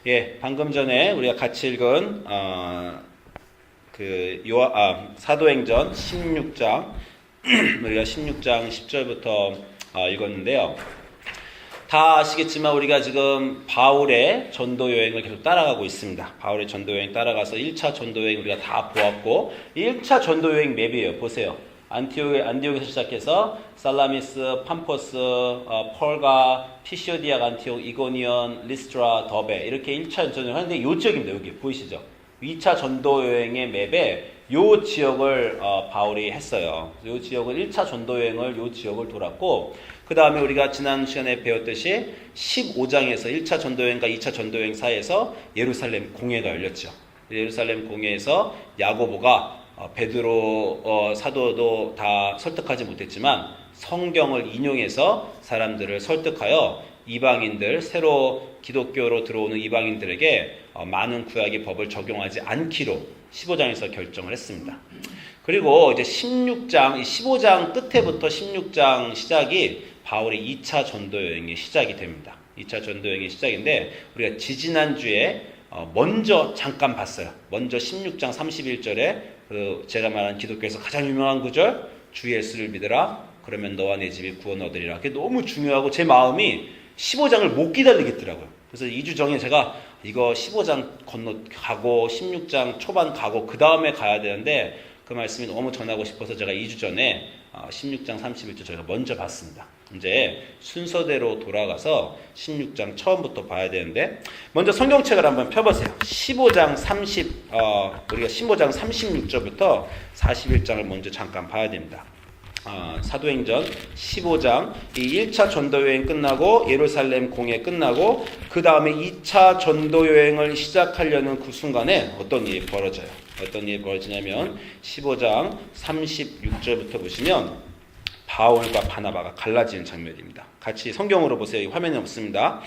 예, 방금 전에 우리가 같이 읽은 사도행전 16장 우리가 16장 10절부터 읽었는데요. 다 아시겠지만 우리가 지금 바울의 전도 여행을 계속 따라가고 있습니다. 바울의 전도 여행 따라가서 1차 전도 여행 우리가 다 보았고 1차 전도 여행 맵이에요. 보세요. 안디옥에서 시작해서 살라미스, 팜포스, 펄가, 피시오디아, 안티옥, 이고니온, 리스트라, 더베 이렇게 1차 전도 여행 하는데 이 지역입니다. 여기 보이시죠? 2차 전도 여행의 맵에 이 지역을 바울이 했어요. 이 지역을 1차 전도 여행을 이 지역을 돌았고 그 다음에 우리가 지난 시간에 배웠듯이 15장에서 1차 전도 여행과 2차 전도 여행 사이에서 예루살렘 공회가 열렸죠. 예루살렘 공회에서 야고보가 베드로 사도도 다 설득하지 못했지만 성경을 인용해서 사람들을 설득하여 이방인들, 새로 기독교로 들어오는 이방인들에게 많은 구약의 법을 적용하지 않기로 15장에서 결정을 했습니다. 그리고 이제 16장, 15장 끝에부터 16장 시작이 바울의 2차 전도 여행의 시작이 됩니다. 2차 전도 여행의 시작인데 우리가 지지난주에 먼저 잠깐 봤어요. 먼저 16장 31절에 제가 말한 기독교에서 가장 유명한 구절 주 예수를 믿으라 그러면 너와 내 집이 구원 얻으리라. 그게 너무 중요하고 제 마음이 15장을 못 기다리겠더라고요. 그래서 2주 전에 제가 이거 15장 건너가고 16장 초반 가고 그 다음에 가야 되는데 그 말씀이 너무 전하고 싶어서 제가 2주 전에 16장 31절 저희가 먼저 봤습니다. 이제 순서대로 돌아가서 16장 처음부터 봐야 되는데 먼저 성경책을 한번 펴보세요. 15장 36절부터 41장을 먼저 잠깐 봐야 됩니다. 사도행전 15장 이 1차 전도여행 끝나고 예루살렘 공회 끝나고 그 다음에 2차 전도여행을 시작하려는 그 순간에 어떤 일이 벌어져요. 어떤 일이 벌어지냐면 15장 36절부터 보시면 바울과 바나바가 갈라지는 장면입니다. 같이 성경으로 보세요. 화면에 없습니다.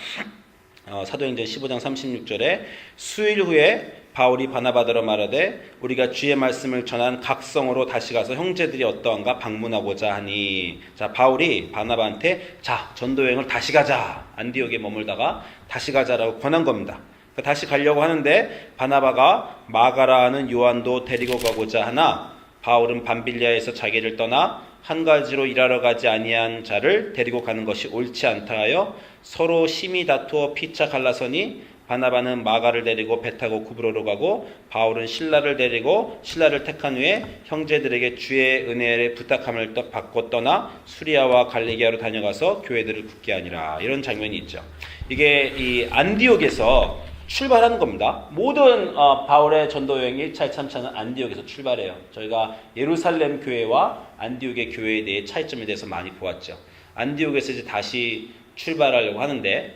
사도행전 15장 36절에 수일 후에 바울이 바나바더러 말하되 우리가 주의 말씀을 전한 각 성으로 다시 가서 형제들이 어떠한가 방문하고자 하니 자 바울이 바나바한테 자 전도여행을 다시 가자 안디옥에 머물다가 다시 가자라고 권한 겁니다. 다시 가려고 하는데 바나바가 마가라는 요한도 데리고 가고자 하나 바울은 밤빌리아에서 자기를 떠나 한 가지로 일하러 가지 아니한 자를 데리고 가는 것이 옳지 않다 하여 서로 심히 다투어 피차 갈라서니 바나바는 마가를 데리고 배 타고 구브로로 가고 바울은 실라를 데리고 실라를 택한 후에 형제들에게 주의 은혜를 부탁함을 받고 떠나 수리아와 갈리기아로 다녀가서 교회들을 굳게 하니라. 이런 장면이 있죠. 이게 이 안디옥에서 출발하는 겁니다. 모든 바울의 전도 여행 1차, 2차, 3차는 안디옥에서 출발해요. 저희가 예루살렘 교회와 안디옥의 교회에 대해 차이점에 대해서 많이 보았죠. 안디옥에서 이제 다시 출발하려고 하는데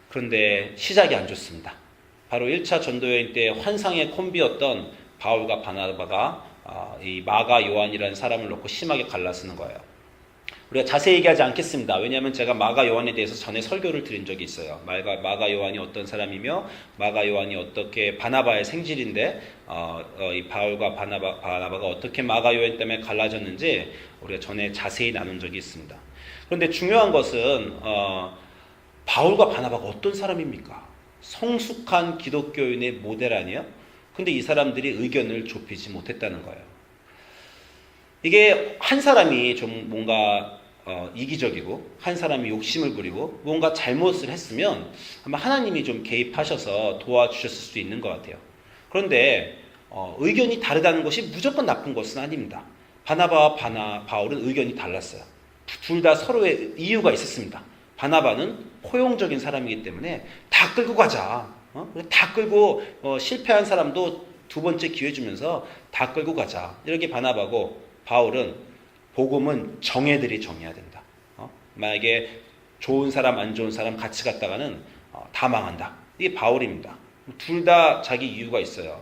그런데 시작이 안 좋습니다. 바로 1차 전도 여행 때 환상의 콤비였던 바울과 바나바가 이 마가 요한이라는 사람을 놓고 심하게 갈라쓰는 거예요. 우리가 자세히 얘기하지 않겠습니다. 왜냐하면 제가 마가 요한에 대해서 전에 설교를 드린 적이 있어요. 마가 요한이 어떤 사람이며 마가 요한이 어떻게 바나바의 생질인데 이 바울과 바나바가 어떻게 마가 요한 때문에 갈라졌는지 우리가 전에 자세히 나눈 적이 있습니다. 그런데 중요한 것은 바울과 바나바가 어떤 사람입니까? 성숙한 기독교인의 모델 아니에요? 근데 이 사람들이 의견을 좁히지 못했다는 거예요. 이게 한 사람이 좀 뭔가 이기적이고 한 사람이 욕심을 부리고 뭔가 잘못을 했으면 아마 하나님이 좀 개입하셔서 도와주셨을 수도 있는 것 같아요. 그런데 의견이 다르다는 것이 무조건 나쁜 것은 아닙니다. 바나바와 바울은 의견이 달랐어요. 둘 다 서로의 이유가 있었습니다. 바나바는 포용적인 사람이기 때문에 다 끌고 가자. 다 끌고 실패한 사람도 두 번째 기회 주면서 다 끌고 가자. 이렇게 바나바고 바울은 복음은 정예들이 정해야 된다. 만약에 좋은 사람 안 좋은 사람 같이 갔다가는 다 망한다. 이게 바울입니다. 둘 다 자기 이유가 있어요.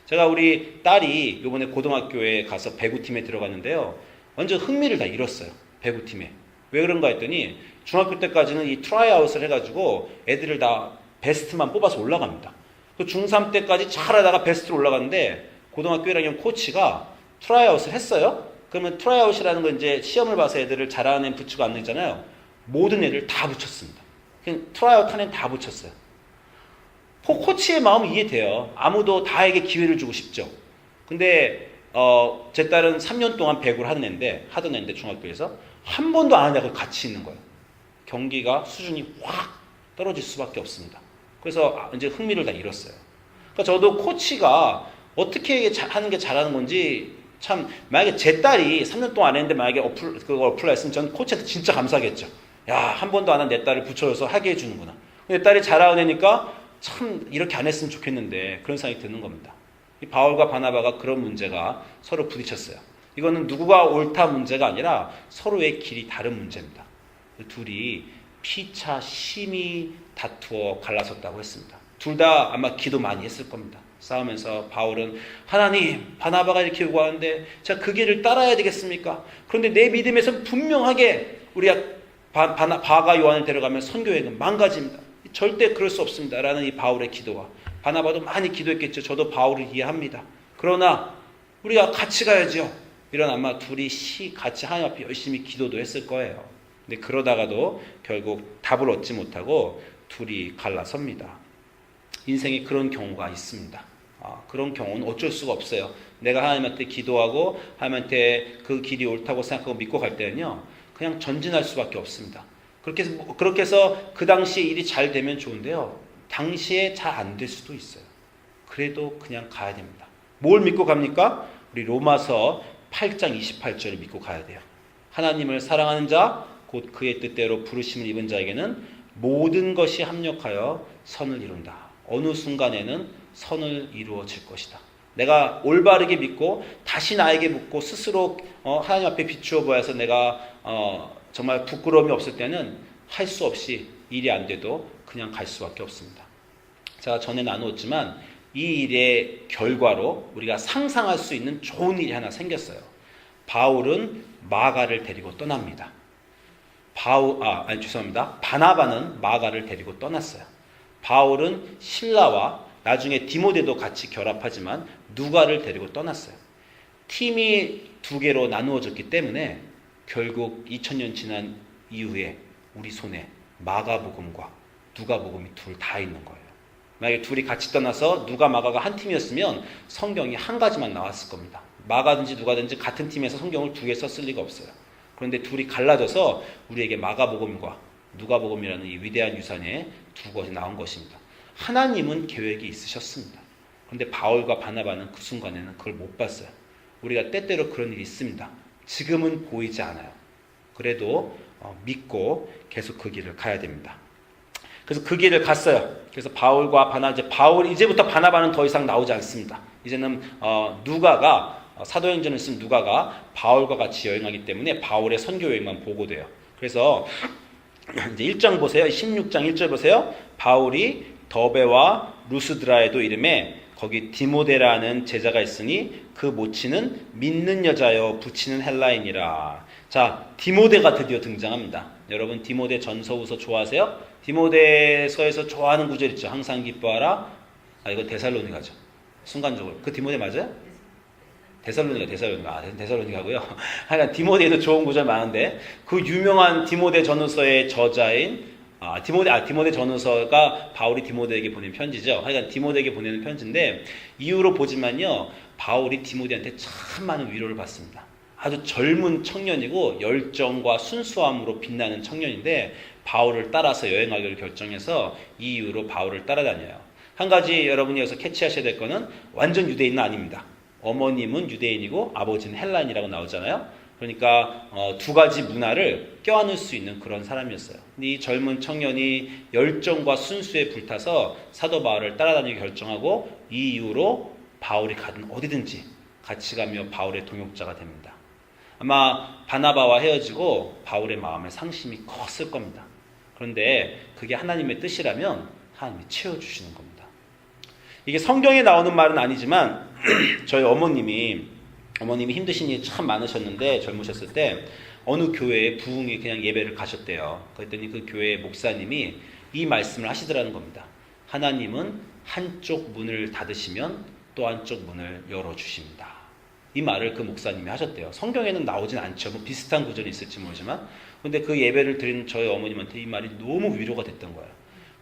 제가 우리 딸이 이번에 고등학교에 가서 배구팀에 들어갔는데요. 완전 흥미를 다 잃었어요. 배구팀에. 왜 그런가 했더니 중학교 때까지는 이 트라이아웃을 해가지고 애들을 다 베스트만 뽑아서 올라갑니다. 그 중3 때까지 잘하다가 베스트로 올라갔는데 고등학교 1학년 코치가 트라이아웃을 했어요. 그러면 트라이아웃이라는 건 이제 시험을 봐서 애들을 잘하는 애 붙이고 안 되잖아요. 모든 애들 다 붙였습니다. 그냥 트라이아웃 안에 다 붙였어요. 코치의 마음은 이해돼요. 아무도 다에게 기회를 주고 싶죠. 근데 제 딸은 3년 동안 배구를 하던 애인데 중학교에서 한 번도 안 하냐고 같이 있는 거예요. 경기가 수준이 확 떨어질 수밖에 없습니다. 그래서 이제 흥미를 다 잃었어요. 그러니까 저도 코치가 어떻게 하는 게 잘하는 건지 참, 만약에 제 딸이 3년 동안 안 했는데 만약에 그걸 어플라 했으면 저는 코치한테 진짜 감사하겠죠. 야, 한 번도 안 한 내 딸을 붙여줘서 하게 해주는구나. 내 딸이 잘하는 애니까 참 이렇게 안 했으면 좋겠는데 그런 생각이 드는 겁니다. 이 바울과 바나바가 그런 문제가 서로 부딪혔어요. 이거는 누구가 옳다 문제가 아니라 서로의 길이 다른 문제입니다. 둘이 피차 심히 다투어 갈라섰다고 했습니다. 둘 다 아마 기도 많이 했을 겁니다. 싸우면서 바울은 하나님, 바나바가 이렇게 요구하는데 제가 그 길을 따라야 되겠습니까? 그런데 내 믿음에서 분명하게 우리가 바가 요한을 데려가면 선교회는 망가집니다. 절대 그럴 수 없습니다. 라는 이 바울의 기도와 바나바도 많이 기도했겠죠. 저도 바울을 이해합니다. 그러나 우리가 같이 가야죠. 이런 아마 둘이 같이 하나님 앞에 열심히 기도도 했을 거예요. 근데 그러다가도 결국 답을 얻지 못하고 둘이 갈라섭니다. 인생에 그런 경우가 있습니다. 그런 경우는 어쩔 수가 없어요. 내가 하나님한테 기도하고 하나님한테 그 길이 옳다고 생각하고 믿고 갈 때는요. 그냥 전진할 수밖에 없습니다. 그렇게 해서 그 당시에 일이 잘 되면 좋은데요. 당시에 잘 안 될 수도 있어요. 그래도 그냥 가야 됩니다. 뭘 믿고 갑니까? 우리 로마서 8장 28절을 믿고 가야 돼요. 하나님을 사랑하는 자, 곧 그의 뜻대로 부르심을 입은 자에게는 모든 것이 합력하여 선을 이룬다. 어느 순간에는 선을 이루어질 것이다. 내가 올바르게 믿고 다시 나에게 묻고 스스로 하나님 앞에 비추어 보아서 내가 정말 부끄러움이 없을 때는 할 수 없이 일이 안 돼도 그냥 갈 수밖에 없습니다. 제가 전에 나누었지만 이 일의 결과로 우리가 상상할 수 있는 좋은 일이 하나 생겼어요. 바울은 마가를 데리고 떠납니다. 바나바는 마가를 데리고 떠났어요. 바울은 실라와 나중에 디모데도 같이 결합하지만 누가를 데리고 떠났어요. 팀이 두 개로 나누어졌기 때문에 결국 2000년 지난 이후에 우리 손에 마가복음과 누가복음이 둘 다 있는 거예요. 만약에 둘이 같이 떠나서 누가 마가가 한 팀이었으면 성경이 한 가지만 나왔을 겁니다. 마가든지 누가든지 같은 팀에서 성경을 두 개 썼을 리가 없어요. 그런데 둘이 갈라져서 우리에게 마가복음과 누가복음이라는 이 위대한 유산에 두 것이 나온 것입니다. 하나님은 계획이 있으셨습니다. 그런데 바울과 바나바는 그 순간에는 그걸 못 봤어요. 우리가 때때로 그런 일이 있습니다. 지금은 보이지 않아요. 그래도 믿고 계속 그 길을 가야 됩니다. 그래서 그 길을 갔어요. 그래서 바울과 이제부터 바나바는 더 이상 나오지 않습니다. 이제는 누가가 사도행전을 쓴 누가가 바울과 같이 여행하기 때문에 바울의 선교 여행만 보고돼요. 그래서 이제 1장 보세요. 16장 1절 보세요. 바울이 더베와 루스드라에도 이름에 거기 디모데라는 제자가 있으니 그 모치는 믿는 여자여 붙이는 헬라인이라. 자, 디모데가 드디어 등장합니다. 여러분 디모데 전서후서 좋아하세요? 디모데서에서 좋아하는 구절 있죠. 항상 기뻐하라. 이거 데살로니가죠. 순간적으로. 그 디모데 맞아요? 데살로니가고요. 하여간 디모데에도 좋은 구절 많은데 그 유명한 디모데 전후서의 저자인 디모데 전후서가 바울이 디모데에게 보낸 편지죠. 하여간 디모데에게 보내는 편지인데 이후로 보지만요. 바울이 디모데한테 참 많은 위로를 받습니다. 아주 젊은 청년이고 열정과 순수함으로 빛나는 청년인데 바울을 따라서 여행하기를 결정해서 이 이후로 바울을 따라다녀요. 한 가지 여러분이 여기서 캐치하셔야 될 거는 완전 유대인은 아닙니다. 어머님은 유대인이고 아버지는 헬라인이라고 나오잖아요. 그러니까 두 가지 문화를 껴안을 수 있는 그런 사람이었어요. 근데 이 젊은 청년이 열정과 순수에 불타서 사도 바울을 따라다니기 결정하고 이 이후로 바울이 가든 어디든지 같이 가며 바울의 동역자가 됩니다. 아마 바나바와 헤어지고 바울의 마음에 상심이 컸을 겁니다. 그런데 그게 하나님의 뜻이라면 하나님이 채워주시는 겁니다. 이게 성경에 나오는 말은 아니지만 저희 어머님이 힘드신 일이 참 많으셨는데 젊으셨을 때 어느 교회에 부흥이 그냥 예배를 가셨대요. 그랬더니 그 교회 목사님이 이 말씀을 하시더라는 겁니다. 하나님은 한쪽 문을 닫으시면 또 한쪽 문을 열어주십니다. 이 말을 그 목사님이 하셨대요. 성경에는 나오진 않죠. 뭐 비슷한 구절이 있을지 모르지만. 근데 그 예배를 드린 저희 어머님한테 이 말이 너무 위로가 됐던 거예요.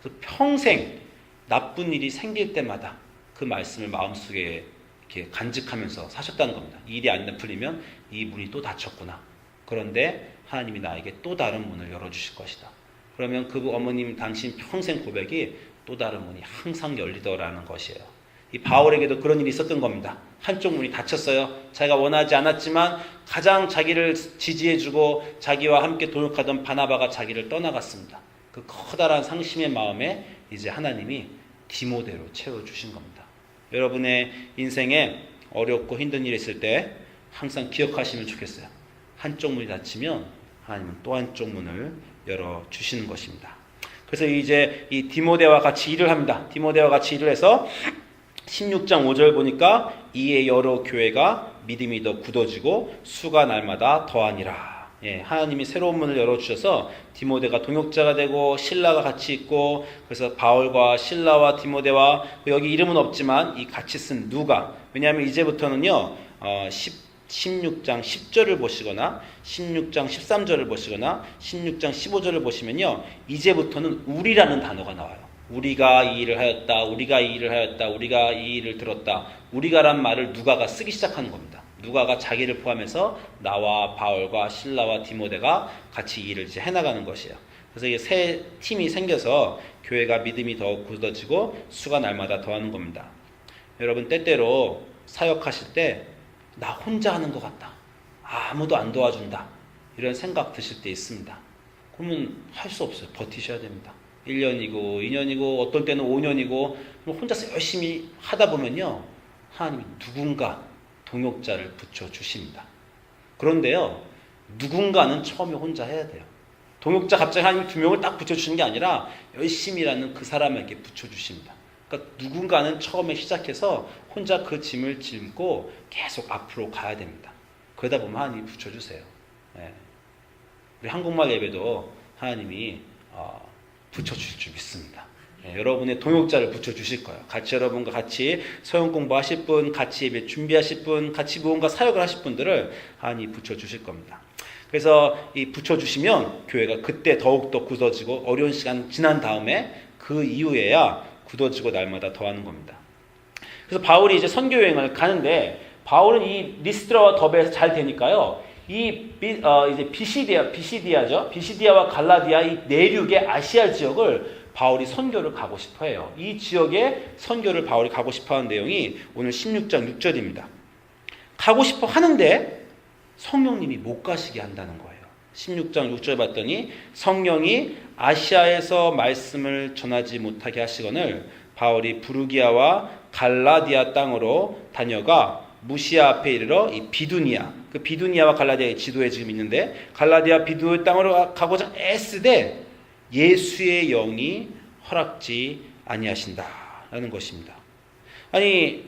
그래서 평생 나쁜 일이 생길 때마다 그 말씀을 마음속에 이렇게 간직하면서 사셨다는 겁니다. 일이 안 풀리면 이 문이 또 닫혔구나. 그런데 하나님이 나에게 또 다른 문을 열어주실 것이다. 그러면 그 어머님 당신 평생 고백이 또 다른 문이 항상 열리더라는 것이에요. 이 바울에게도 그런 일이 있었던 겁니다. 한쪽 문이 닫혔어요. 자기가 원하지 않았지만 가장 자기를 지지해주고 자기와 함께 동역하던 바나바가 자기를 떠나갔습니다. 그 커다란 상심의 마음에 이제 하나님이 디모데로 채워주신 겁니다. 여러분의 인생에 어렵고 힘든 일이 있을 때 항상 기억하시면 좋겠어요. 한쪽 문이 닫히면 하나님은 또 한쪽 문을 열어주시는 것입니다. 그래서 이제 이 디모데와 같이 일을 합니다. 디모데와 같이 일을 해서 16장 5절 보니까 이에 여러 교회가 믿음이 더 굳어지고 수가 날마다 더하니라. 하나님이 새로운 문을 열어주셔서 디모데가 동역자가 되고 신라가 같이 있고, 그래서 바울과 신라와 디모데와 여기 이름은 없지만 이 같이 쓴 누가, 왜냐하면 이제부터는요 16장 10절을 보시거나 16장 13절을 보시거나 16장 15절을 보시면요 이제부터는 우리라는 단어가 나와요. 우리가 이 일을 하였다, 우리가 이 일을 하였다, 우리가 이 일을 들었다. 우리가란 말을 누가가 쓰기 시작하는 겁니다. 누가가 자기를 포함해서 나와 바울과 신라와 디모데가 같이 이 일을 이제 해나가는 것이에요. 그래서 이게 새 팀이 생겨서 교회가 믿음이 더 굳어지고 수가 날마다 더하는 겁니다. 여러분 때때로 사역하실 때 나 혼자 하는 것 같다, 아무도 안 도와준다, 이런 생각 드실 때 있습니다. 그러면 할 수 없어요. 버티셔야 됩니다. 1년이고 2년이고 어떤 때는 5년이고 혼자서 열심히 하다 보면요 하나님이 누군가 동역자를 붙여주십니다. 그런데요 누군가는 처음에 혼자 해야 돼요. 동역자 갑자기 하나님이 2명을 딱 붙여주시는 게 아니라 열심히 일하는 그 사람에게 붙여주십니다. 그러니까 누군가는 처음에 시작해서 혼자 그 짐을 짊고 계속 앞으로 가야 됩니다. 그러다 보면 하나님이 붙여주세요. 우리 한국말 예배도 하나님이 붙여주실 줄 믿습니다. 여러분의 동역자를 붙여주실 거예요. 같이 여러분과 같이 서영 공부하실 분, 같이 예배 준비하실 분, 같이 무언가 사역을 하실 분들을 하나님이 붙여주실 겁니다. 그래서 이 붙여주시면 교회가 그때 더욱더 굳어지고 어려운 시간 지난 다음에 그 이후에야 굳어지고 날마다 더하는 겁니다. 그래서 바울이 이제 선교 여행을 가는데 바울은 이 리스트라와 더베에서 잘 되니까요. 이제 비시디아죠. 비시디아와 갈라디아 이 내륙의 아시아 지역을 바울이 선교를 가고 싶어해요. 이 지역에 선교를 바울이 가고 싶어하는 내용이 오늘 16장 6절입니다. 가고 싶어 하는데 성령님이 못 가시게 한다는 거예요. 16장 6절 봤더니 성령이 아시아에서 말씀을 전하지 못하게 하시거늘 바울이 부르기아와 갈라디아 땅으로 다녀가 무시아 앞에 이르러 이 비두니아, 그 비두니아와 갈라디아의 지도에 지금 있는데 갈라디아 비두의 땅으로 가고자 애쓰되 예수의 영이 허락지 아니하신다라는 것입니다. 아니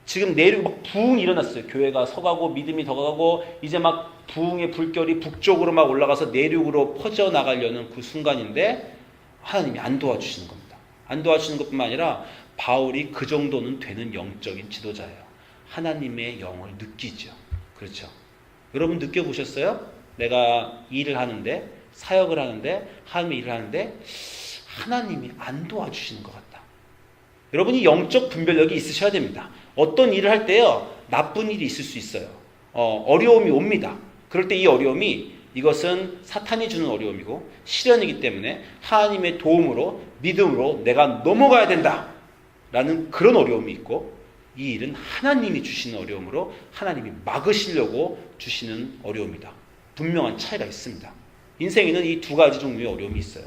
지금 내륙 막 부흥이 일어났어요. 교회가 서가고 믿음이 더 가고 이제 막 부흥의 불결이 북쪽으로 막 올라가서 내륙으로 퍼져나가려는 그 순간인데 하나님이 안 도와주시는 겁니다. 안 도와주시는 것뿐만 아니라 바울이 그 정도는 되는 영적인 지도자예요. 하나님의 영을 느끼죠. 그렇죠. 여러분 느껴보셨어요? 내가 일을 하는데 사역을 하는데 하나님의 일을 하는데 하나님이 안 도와주시는 것 같다. 여러분이 영적 분별력이 있으셔야 됩니다. 어떤 일을 할 때요 나쁜 일이 있을 수 있어요. 어려움이 옵니다. 그럴 때 이 어려움이 이것은 사탄이 주는 어려움이고 시련이기 때문에 하나님의 도움으로 믿음으로 내가 넘어가야 된다 라는 그런 어려움이 있고, 이 일은 하나님이 주시는 어려움으로 하나님이 막으시려고 주시는 어려움이다. 분명한 차이가 있습니다. 인생에는 이 두 가지 종류의 어려움이 있어요.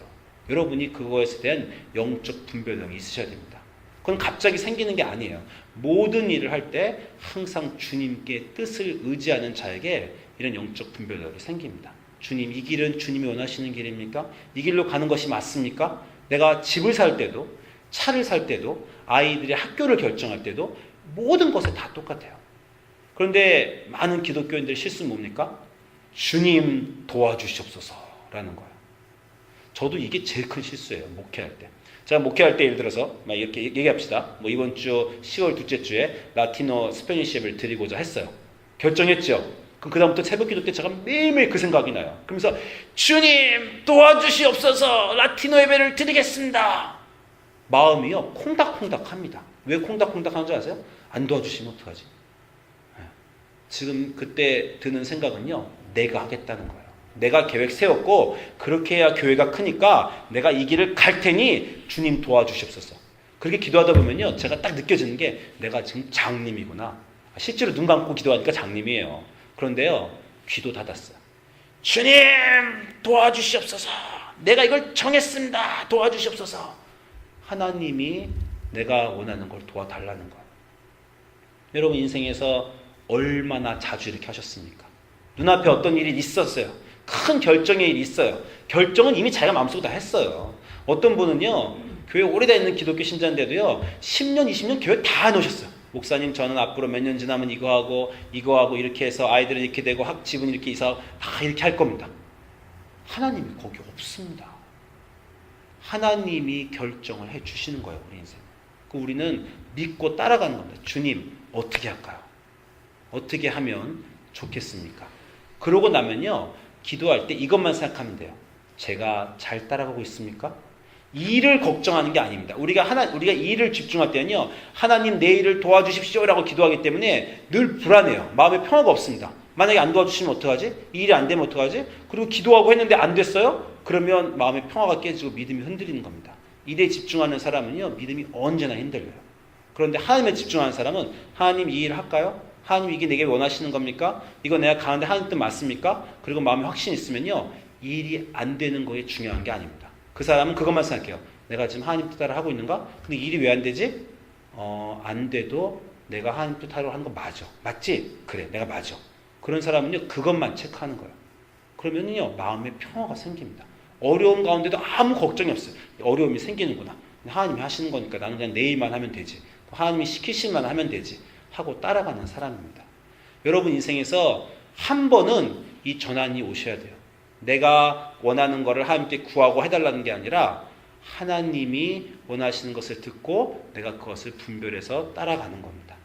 여러분이 그거에 대한 영적 분별력이 있으셔야 됩니다. 그건 갑자기 생기는 게 아니에요. 모든 일을 할 때 항상 주님께 뜻을 의지하는 자에게 이런 영적 분별력이 생깁니다. 주님, 이 길은 주님이 원하시는 길입니까? 이 길로 가는 것이 맞습니까? 내가 집을 살 때도, 차를 살 때도, 아이들의 학교를 결정할 때도 모든 것에 다 똑같아요. 그런데 많은 기독교인들의 실수는 뭡니까? 주님 도와주시옵소서라는 거예요. 저도 이게 제일 큰 실수예요. 목회할 때. 제가 목회할 때 예를 들어서 막 이렇게 얘기합시다. 뭐 이번 주 10월 둘째 주에 라티노 스페니시 예배를 드리고자 했어요. 결정했죠. 그럼 그다음부터 새벽 기도 때 제가 매일매일 그 생각이 나요. 그러면서 주님 도와주시옵소서 라틴어 예배를 드리겠습니다. 마음이요 콩닥콩닥합니다. 왜 콩닥콩닥하는 줄 아세요? 안 도와주시면 어떡하지? 지금 그때 드는 생각은요 내가 하겠다는 거예요. 내가 계획 세웠고 그렇게 해야 교회가 크니까 내가 이 길을 갈 테니 주님 도와주시옵소서. 그렇게 기도하다 보면요 제가 딱 느껴지는 게 내가 지금 장님이구나. 실제로 눈 감고 기도하니까 장님이에요. 그런데요 귀도 닫았어요. 주님 도와주시옵소서. 내가 이걸 정했습니다. 도와주시옵소서. 하나님이 내가 원하는 걸 도와달라는 거예요. 여러분 인생에서 얼마나 자주 이렇게 하셨습니까? 눈앞에 어떤 일이 있었어요. 큰 결정의 일이 있어요. 결정은 이미 자기가 마음속으로 다 했어요. 어떤 분은요 교회 오래돼 있는 기독교 신자인데도요 10년 20년 교회 다 놓으셨어요. 목사님 저는 앞으로 몇 년 지나면 이거 하고 이렇게 해서 아이들은 이렇게 되고 지분 이렇게 이사 다 이렇게 할 겁니다. 하나님이 거기 없습니다. 하나님이 결정을 해 주시는 거예요. 우리 인생. 우리는 믿고 따라가는 겁니다. 주님 어떻게 할까요? 어떻게 하면 좋겠습니까? 그러고 나면요 기도할 때 이것만 생각하면 돼요. 제가 잘 따라가고 있습니까? 일을 걱정하는 게 아닙니다. 우리가 일을 집중할 때는요 하나님 내 일을 도와주십시오라고 기도하기 때문에 늘 불안해요. 마음에 평화가 없습니다. 만약에 안 도와주시면 어떡하지? 이 일이 안 되면 어떡하지? 그리고 기도하고 했는데 안 됐어요? 그러면 마음의 평화가 깨지고 믿음이 흔들리는 겁니다. 일에 집중하는 사람은요 믿음이 언제나 흔들려요. 그런데 하나님에 집중하는 사람은 하나님 이 일을 할까요? 하나님 이게 내게 원하시는 겁니까? 이거 내가 가는데 하나님 뜻 맞습니까? 그리고 마음에 확신이 있으면요 이 일이 안 되는 거에 중요한 게 아닙니다. 그 사람은 그것만 생각해요. 내가 지금 하나님 뜻대로 하고 있는가? 근데 일이 왜 안 되지? 안 돼도 내가 하나님 뜻대로 하는 거 맞아. 맞지? 그래 내가 맞아. 그런 사람은요 그것만 체크하는 거예요. 그러면요 마음에 평화가 생깁니다. 어려운 가운데도 아무 걱정이 없어요. 어려움이 생기는구나. 하나님이 하시는 거니까 나는 그냥 내 일만 하면 되지. 하나님이 시키시면 하면 되지. 하고 따라가는 사람입니다. 여러분 인생에서 한 번은 이 전환이 오셔야 돼요. 내가 원하는 것을 하나님께 구하고 해달라는 게 아니라 하나님이 원하시는 것을 듣고 내가 그것을 분별해서 따라가는 겁니다.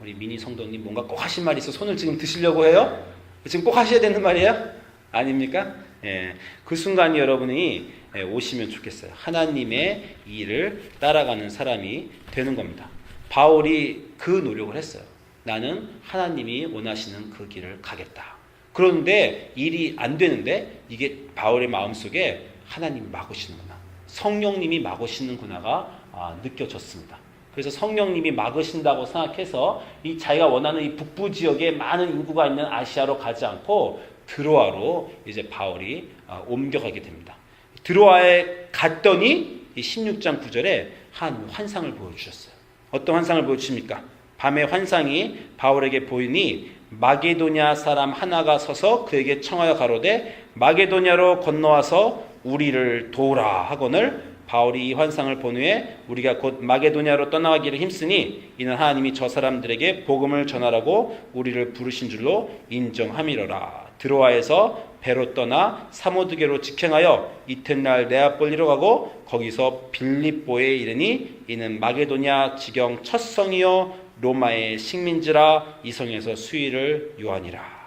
우리 미니 성도님 뭔가 꼭 하신 말이 있어 손을 지금 드시려고 해요? 지금 꼭 하셔야 되는 말이에요? 아닙니까? 예, 그 순간이 여러분이 오시면 좋겠어요. 하나님의 일을 따라가는 사람이 되는 겁니다. 바울이 그 노력을 했어요. 나는 하나님이 원하시는 그 길을 가겠다. 그런데 일이 안 되는데 이게 바울의 마음속에 하나님이 막으시는구나. 성령님이 막으시는구나가 느껴졌습니다. 그래서 성령님이 막으신다고 생각해서 이 자기가 원하는 이 북부 지역에 많은 인구가 있는 아시아로 가지 않고 드로아로 이제 바울이 옮겨가게 됩니다. 드로아에 갔더니 이 16장 9절에 한 환상을 보여주셨어요. 어떤 환상을 보여주십니까? 밤에 환상이 바울에게 보이니 마게도냐 사람 하나가 서서 그에게 청하여 가로되 마게도냐로 건너와서 우리를 도우라 하거늘 바울이 이 환상을 본 후에 우리가 곧 마게도냐로 떠나가기를 힘쓰니 이는 하나님이 저 사람들에게 복음을 전하라고 우리를 부르신 줄로 인정함이로라. 드로아에서 배로 떠나 사모드게로 직행하여 이튿날 네아폴리로 가고 거기서 빌립보에 이르니 이는 마게도냐 지경 첫 성이요 로마의 식민지라 이 성에서 수의를 요하니라.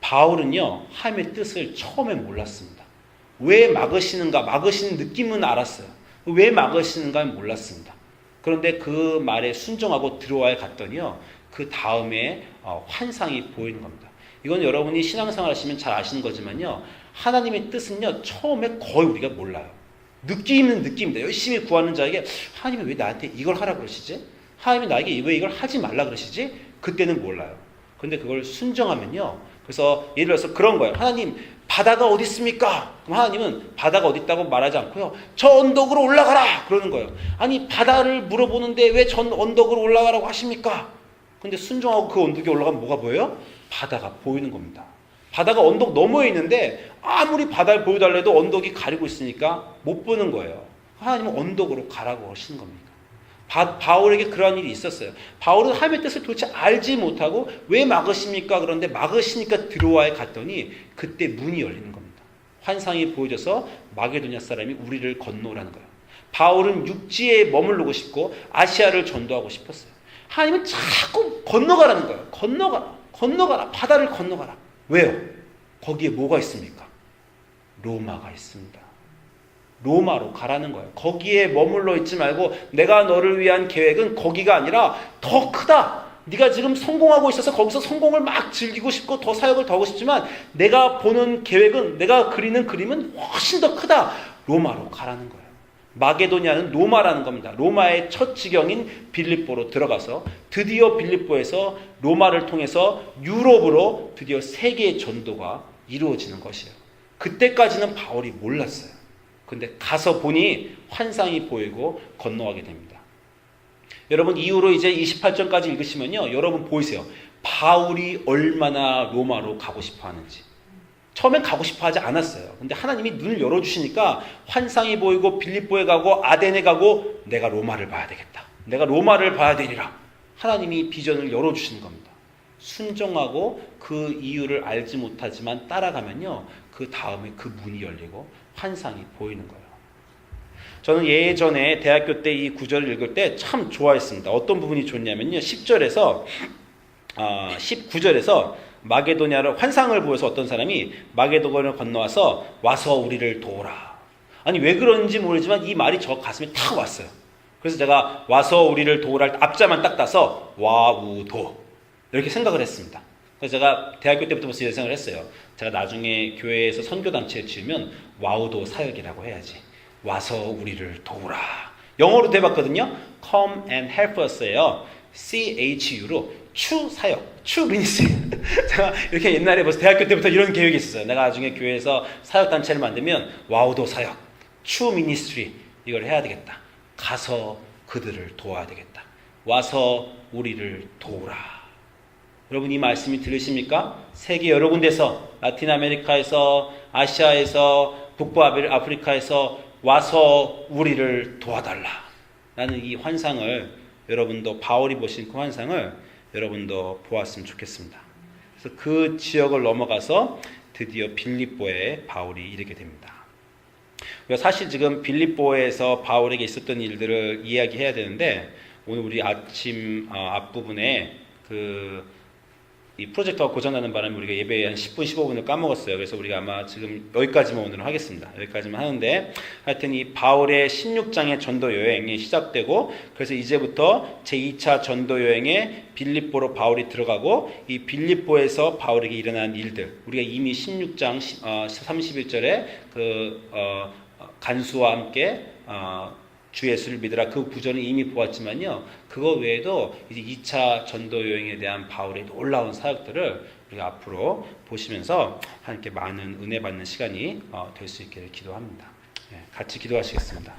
바울은요 하나님의 뜻을 처음에 몰랐습니다. 왜 막으시는가? 막으시는 느낌은 알았어요. 왜 막으시는가 몰랐습니다. 그런데 그 말에 순종하고 드로아에 갔더니요 그 다음에 환상이 보이는 겁니다. 이건 여러분이 신앙생활 하시면 잘 아시는 거지만요 하나님의 뜻은요 처음에 거의 우리가 몰라요. 느끼는 느낌입니다. 열심히 구하는 자에게 하나님이 왜 나한테 이걸 하라 그러시지? 하나님이 나에게 왜 이걸 하지 말라 그러시지? 그때는 몰라요. 근데 그걸 순종하면요 그래서 예를 들어서 그런 거예요. 하나님 바다가 어디 있습니까? 그럼 하나님은 바다가 어디 있다고 말하지 않고요 저 언덕으로 올라가라 그러는 거예요. 아니 바다를 물어보는데 왜 전 언덕으로 올라가라고 하십니까? 근데 순종하고 그 언덕에 올라가면 뭐가 보여요? 바다가 보이는 겁니다. 바다가 언덕 너머에 있는데 아무리 바다를 보여달래도 언덕이 가리고 있으니까 못 보는 거예요. 하나님은 언덕으로 가라고 하시는 겁니다. 바울에게 그러한 일이 있었어요. 바울은 하나님의 뜻을 도대체 알지 못하고 왜 막으십니까? 그런데 막으시니까 드로아에 갔더니 그때 문이 열리는 겁니다. 환상이 보여져서 마게도냐 사람이 우리를 건너오라는 거예요. 바울은 육지에 머무르고 싶고 아시아를 전도하고 싶었어요. 하나님은 자꾸 건너가라는 거예요. 건너가라. 바다를 건너가라. 왜요? 거기에 뭐가 있습니까? 로마가 있습니다. 로마로 가라는 거예요. 거기에 머물러 있지 말고 내가 너를 위한 계획은 거기가 아니라 더 크다. 네가 지금 성공하고 있어서 거기서 성공을 막 즐기고 싶고 더 사역을 더 하고 싶지만 내가 보는 계획은, 내가 그리는 그림은 훨씬 더 크다. 로마로 가라는 거예요. 마게도니아는 로마라는 겁니다. 로마의 첫 지경인 빌립보로 들어가서 드디어 빌립보에서 로마를 통해서 유럽으로 드디어 세계의 전도가 이루어지는 것이에요. 그때까지는 바울이 몰랐어요. 근데 가서 보니 환상이 보이고 건너가게 됩니다. 여러분 이후로 이제 28절까지 읽으시면요, 여러분 보이세요. 바울이 얼마나 로마로 가고 싶어 하는지. 처음엔 가고 싶어 하지 않았어요. 근데 하나님이 눈을 열어주시니까 환상이 보이고 빌립보에 가고 아덴에 가고 내가 로마를 봐야 되겠다. 내가 로마를 봐야 되리라. 하나님이 비전을 열어주시는 겁니다. 순종하고 그 이유를 알지 못하지만 따라가면요, 그 다음에 그 문이 열리고 환상이 보이는 거예요. 저는 예전에 대학교 때 이 구절을 읽을 때 참 좋아했습니다. 어떤 부분이 좋냐면요, 19절에서 마게도냐를 환상을 보여서 어떤 사람이 마게도냐를 건너와서 와서 우리를 도우라. 아니 왜 그런지 모르지만 이 말이 저 가슴에 탁 왔어요. 그래서 제가 와서 우리를 도우라 할 때 앞자만 딱 따서 와우도 이렇게 생각을 했습니다. 그래서 제가 대학교 때부터 벌써 예상을 했어요. 제가 나중에 교회에서 선교단체에 지으면 와우도 사역이라고 해야지. 와서 우리를 도우라. 영어로 돼봤거든요. Come and help us예요. CHU로 추 사역, 추 미니스트리. 제가 이렇게 옛날에 벌써 대학교 때부터 이런 계획이 있었어요. 내가 나중에 교회에서 사역 단체를 만들면 와우도 사역, 추 미니스트리 이걸 해야 되겠다. 가서 그들을 도와야 되겠다. 와서 우리를 도우라. 여러분 이 말씀이 들으십니까? 세계 여러 군데서, 라틴 아메리카에서, 아시아에서, 북부 아프리카에서 와서 우리를 도와달라. 라는 이 환상을 여러분도, 바울이 보신 그 환상을 여러분도 보았으면 좋겠습니다. 그래서 그 지역을 넘어가서 드디어 빌립보에 바울이 이르게 됩니다. 사실 지금 빌립보에서 바울에게 있었던 일들을 이야기해야 되는데, 오늘 우리 아침 앞부분에 이 프로젝터가 고장나는 바람에 우리가 예배에 한 10분, 15분을 까먹었어요. 그래서 우리가 아마 지금 여기까지만 오늘은 하겠습니다. 여기까지만 하는데, 하여튼 이 바울의 16장의 전도 여행이 시작되고, 그래서 이제부터 제2차 전도 여행에 빌립보로 바울이 들어가고, 이 빌립보에서 바울에게 일어난 일들, 우리가 이미 16장 31절에 간수와 함께 주 예수를 믿으라, 그 구절은 이미 보았지만요, 그거 외에도 이제 2차 전도 여행에 대한 바울의 놀라운 사역들을 우리가 앞으로 보시면서 함께 많은 은혜 받는 시간이 될 수 있기를 기도합니다. 같이 기도하시겠습니다.